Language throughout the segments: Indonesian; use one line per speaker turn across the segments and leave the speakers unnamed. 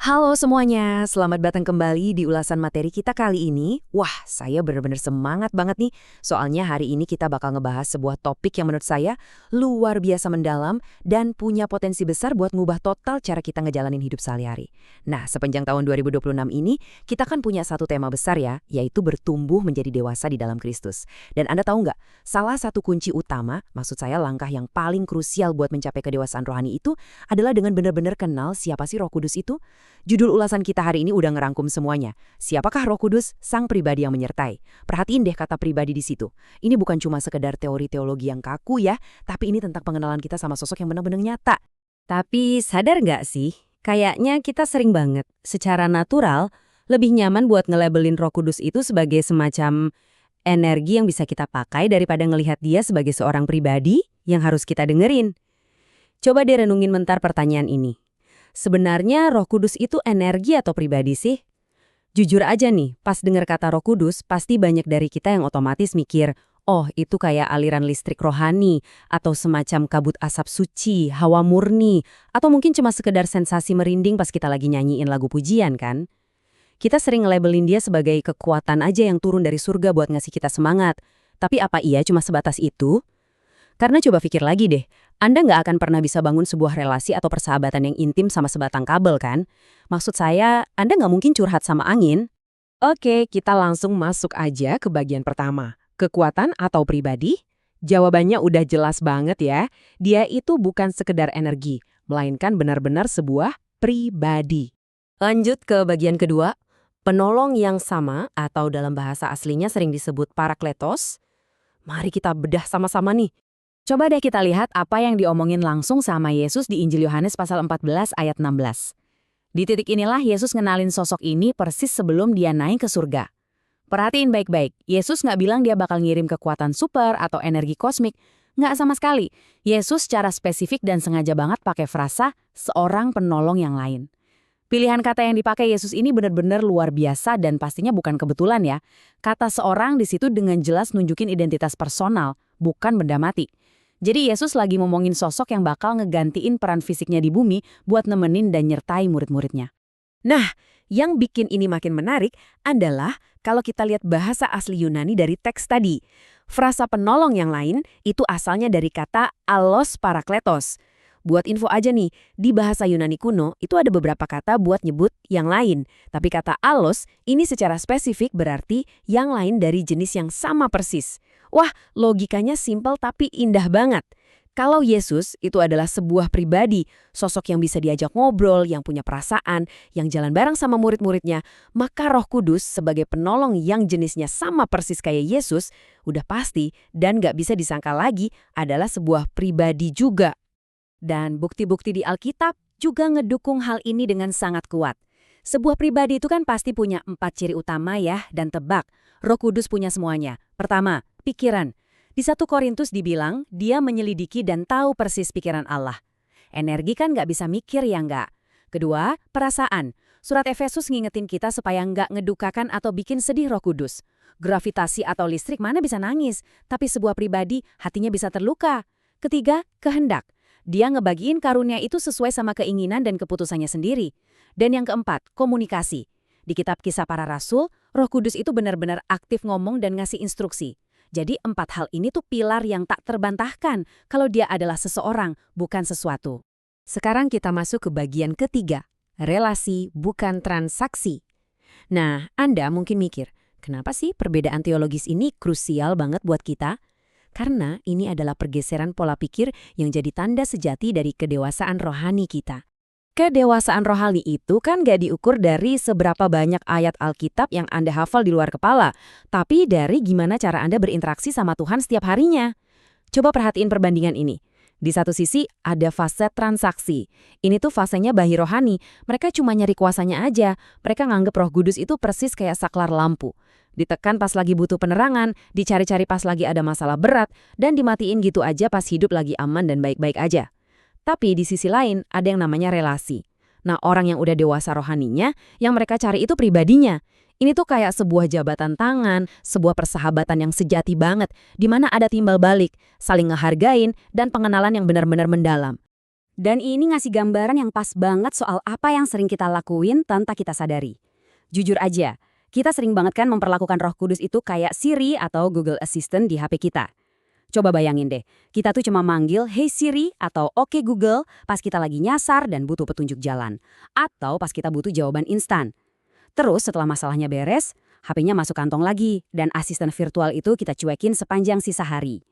Halo semuanya, selamat datang kembali di ulasan materi kita kali ini. Wah, saya benar-benar semangat banget nih. Soalnya hari ini kita bakal ngebahas sebuah topik yang menurut saya luar biasa mendalam dan punya potensi besar buat ngubah total cara kita ngejalanin hidup sehari-hari. Nah, sepanjang tahun 2026 ini, kita kan punya satu tema besar ya, yaitu bertumbuh menjadi dewasa di dalam Kristus. Dan Anda tahu nggak, salah satu kunci utama, maksud saya langkah yang paling krusial buat mencapai kedewasaan rohani itu adalah dengan benar-benar kenal siapa sih Roh Kudus itu. Judul ulasan kita hari ini udah ngerangkum semuanya. Siapakah Roh Kudus? Sang pribadi yang menyertai. Perhatiin deh kata pribadi di situ. Ini bukan cuma sekedar teori teologi yang kaku ya, tapi ini tentang pengenalan kita sama sosok yang benar-benar nyata.
Tapi sadar nggak sih, kayaknya kita sering banget, secara natural, lebih nyaman buat nge-labelin Roh Kudus itu sebagai semacam energi yang bisa kita pakai daripada ngelihat dia sebagai seorang pribadi yang harus kita dengerin. Coba deh renungin bentar pertanyaan ini. Sebenarnya Roh Kudus itu energi atau pribadi sih? Jujur aja nih, pas dengar kata Roh Kudus, pasti banyak dari kita yang otomatis mikir, oh itu kayak aliran listrik rohani, atau semacam kabut asap suci, hawa murni, atau mungkin cuma sekedar sensasi merinding pas kita lagi nyanyiin lagu pujian kan? Kita sering labelin dia sebagai kekuatan aja yang turun dari surga buat ngasih kita semangat. Tapi apa iya cuma sebatas itu? Karena coba pikir lagi deh, Anda nggak akan pernah bisa bangun sebuah relasi atau persahabatan yang intim sama sebatang kabel kan? Maksud saya, Anda nggak mungkin curhat sama angin.
Oke, kita langsung masuk aja ke bagian pertama. Kekuatan atau pribadi? Jawabannya udah jelas banget ya. Dia itu bukan sekedar energi, melainkan benar-benar sebuah pribadi.
Lanjut ke bagian kedua, penolong yang sama atau dalam bahasa aslinya sering disebut parakletos. Mari kita bedah sama-sama nih.
Coba deh kita lihat apa yang diomongin langsung sama Yesus di Injil Yohanes pasal 14 ayat 16. Di titik inilah Yesus ngenalin sosok ini persis sebelum dia naik ke surga. Perhatiin baik-baik, Yesus nggak bilang dia bakal ngirim kekuatan super atau energi kosmik. Nggak sama sekali. Yesus secara spesifik dan sengaja banget pakai frasa seorang penolong yang lain. Pilihan kata yang dipakai Yesus ini benar-benar luar biasa dan pastinya bukan kebetulan ya. Kata seorang di situ dengan jelas nunjukin identitas personal, bukan benda mati. Jadi Yesus lagi ngomongin sosok yang bakal ngegantiin peran fisiknya di bumi buat nemenin dan nyertai murid-muridnya.
Nah, yang bikin ini makin menarik adalah kalau kita lihat bahasa asli Yunani dari teks tadi. Frasa penolong yang lain itu asalnya dari kata allos parakletos. Buat info aja nih, di bahasa Yunani kuno itu ada beberapa kata buat nyebut yang lain. Tapi kata allos ini secara spesifik berarti yang lain dari jenis yang sama persis. Wah, logikanya simpel tapi indah banget. Kalau Yesus itu adalah sebuah pribadi, sosok yang bisa diajak ngobrol, yang punya perasaan, yang jalan bareng sama murid-muridnya, maka Roh Kudus sebagai penolong yang jenisnya sama persis kayak Yesus, udah pasti dan gak bisa disangka lagi adalah sebuah pribadi juga.
Dan bukti-bukti di Alkitab juga ngedukung hal ini dengan sangat kuat. Sebuah pribadi itu kan pasti punya 4 ciri utama ya, dan tebak, Roh Kudus punya semuanya. Pertama, pikiran. Di 1 Korintus dibilang, dia menyelidiki dan tahu persis pikiran Allah. Energi kan nggak bisa mikir ya nggak. Kedua, perasaan. Surat Efesus ngingetin kita supaya nggak ngedukakan atau bikin sedih Roh Kudus. Gravitasi atau listrik mana bisa nangis, tapi sebuah pribadi hatinya bisa terluka. Ketiga, kehendak. Dia ngebagiin karunia itu sesuai sama keinginan dan keputusannya sendiri. Dan yang keempat, komunikasi. Di kitab Kisah Para Rasul, Roh Kudus itu benar-benar aktif ngomong dan ngasih instruksi. Jadi 4 hal ini tuh pilar yang tak terbantahkan kalau dia adalah seseorang, bukan sesuatu.
Sekarang kita masuk ke bagian ketiga, relasi bukan transaksi. Nah, Anda mungkin mikir, kenapa sih perbedaan teologis ini krusial banget buat kita? Karena ini adalah pergeseran pola pikir yang jadi tanda sejati dari kedewasaan rohani kita. Kedewasaan rohani itu kan gak diukur dari seberapa banyak ayat Alkitab yang Anda hafal di luar kepala, tapi dari gimana cara Anda berinteraksi sama Tuhan setiap harinya. Coba perhatiin perbandingan ini. Di satu sisi ada fase transaksi. Ini tuh fasenya bahi rohani. Mereka cuma nyari kuasanya aja. Mereka nganggep Roh Kudus itu persis kayak saklar lampu. Ditekan pas lagi butuh penerangan, dicari-cari pas lagi ada masalah berat, dan dimatiin gitu aja pas hidup lagi aman dan baik-baik aja. Tapi di sisi lain ada yang namanya relasi. Nah, orang yang udah dewasa rohaninya, yang mereka cari itu pribadinya. Ini tuh kayak sebuah jabatan tangan, sebuah persahabatan yang sejati banget, di mana ada timbal balik, saling ngehargain, dan pengenalan yang benar-benar mendalam.
Dan ini ngasih gambaran yang pas banget soal apa yang sering kita lakuin tanpa kita sadari. Jujur aja, kita sering banget kan memperlakukan Roh Kudus itu kayak Siri atau Google Assistant di HP kita. Coba bayangin deh, kita tuh cuma manggil Hey Siri atau Oke Google pas kita lagi nyasar dan butuh petunjuk jalan. Atau pas kita butuh jawaban instan. Terus setelah masalahnya beres, HP-nya masuk kantong lagi dan asisten virtual itu kita cuekin sepanjang sisa hari.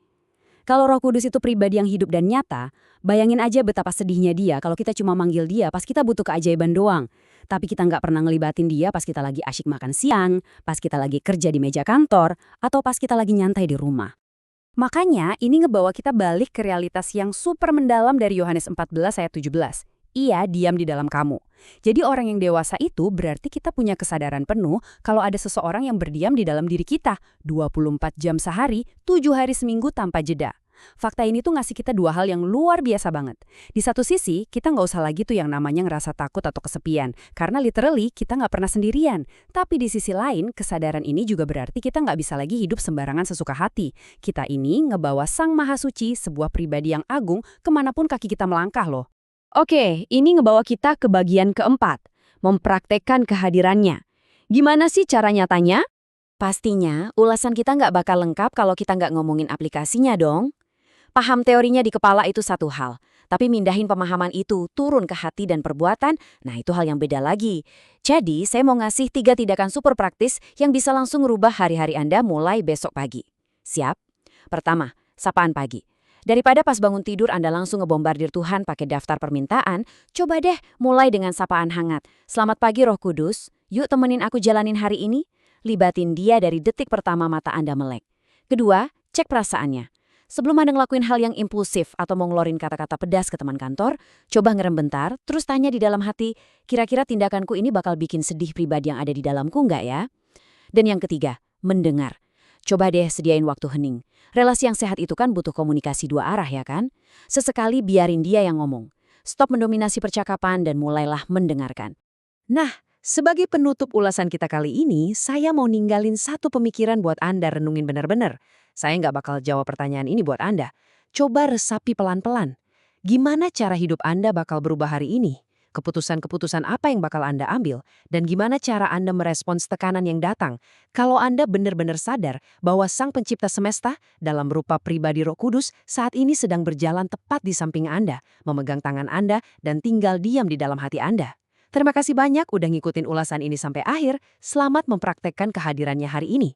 Kalau Roh Kudus itu pribadi yang hidup dan nyata, bayangin aja betapa sedihnya dia kalau kita cuma manggil dia pas kita butuh keajaiban doang. Tapi kita nggak pernah ngelibatin dia pas kita lagi asyik makan siang, pas kita lagi kerja di meja kantor, atau pas kita lagi nyantai di rumah. Makanya ini ngebawa kita balik ke realitas yang super mendalam dari Yohanes 14 ayat 17. Ia diam di dalam kamu. Jadi orang yang dewasa itu berarti kita punya kesadaran penuh kalau ada seseorang yang berdiam di dalam diri kita 24 jam sehari, 7 hari seminggu tanpa jeda. Fakta ini tuh ngasih kita dua hal yang luar biasa banget. Di satu sisi, kita nggak usah lagi tuh yang namanya ngerasa takut atau kesepian. Karena literally kita nggak pernah sendirian. Tapi di sisi lain, kesadaran ini juga berarti kita nggak bisa lagi hidup sembarangan sesuka hati. Kita ini ngebawa Sang Maha Suci, sebuah pribadi yang agung, kemanapun kaki kita melangkah loh.
Oke, ini ngebawa kita ke bagian keempat, mempraktekkan kehadirannya. Gimana sih cara nyatanya? Pastinya, ulasan kita nggak bakal lengkap kalau kita nggak ngomongin aplikasinya dong. Paham teorinya di kepala itu satu hal, tapi mindahin pemahaman itu turun ke hati dan perbuatan, nah itu hal yang beda lagi. Jadi, saya mau ngasih 3 tindakan super praktis yang bisa langsung merubah hari-hari Anda mulai besok pagi. Siap? Pertama, sapaan pagi. Daripada pas bangun tidur Anda langsung ngebombardir Tuhan pakai daftar permintaan, coba deh mulai dengan sapaan hangat. Selamat pagi Roh Kudus, yuk temenin aku jalanin hari ini. Libatin dia dari detik pertama mata Anda melek. Kedua, cek perasaannya. Sebelum Anda ngelakuin hal yang impulsif atau mau ngeluarin kata-kata pedas ke teman kantor, coba ngerem bentar, terus tanya di dalam hati, kira-kira tindakanku ini bakal bikin sedih pribadi yang ada di dalamku nggak ya? Dan yang ketiga, mendengar. Coba deh sediain waktu hening. Relasi yang sehat itu kan butuh komunikasi dua arah ya kan? Sesekali biarin dia yang ngomong. Stop mendominasi percakapan dan mulailah mendengarkan. Nah, sebagai penutup ulasan kita kali ini, saya mau ninggalin satu pemikiran buat Anda renungin benar-benar. Saya nggak bakal jawab pertanyaan ini buat Anda. Coba resapi pelan-pelan. Gimana cara hidup Anda bakal berubah hari ini? Keputusan-keputusan apa yang bakal Anda ambil? Dan gimana cara Anda merespons tekanan yang datang? Kalau Anda benar-benar sadar bahwa Sang Pencipta Semesta dalam rupa pribadi Roh Kudus saat ini sedang berjalan tepat di samping Anda, memegang tangan Anda, dan tinggal diam di dalam hati Anda. Terima kasih banyak udah ngikutin ulasan ini sampai akhir. Selamat mempraktekkan kehadirannya hari ini.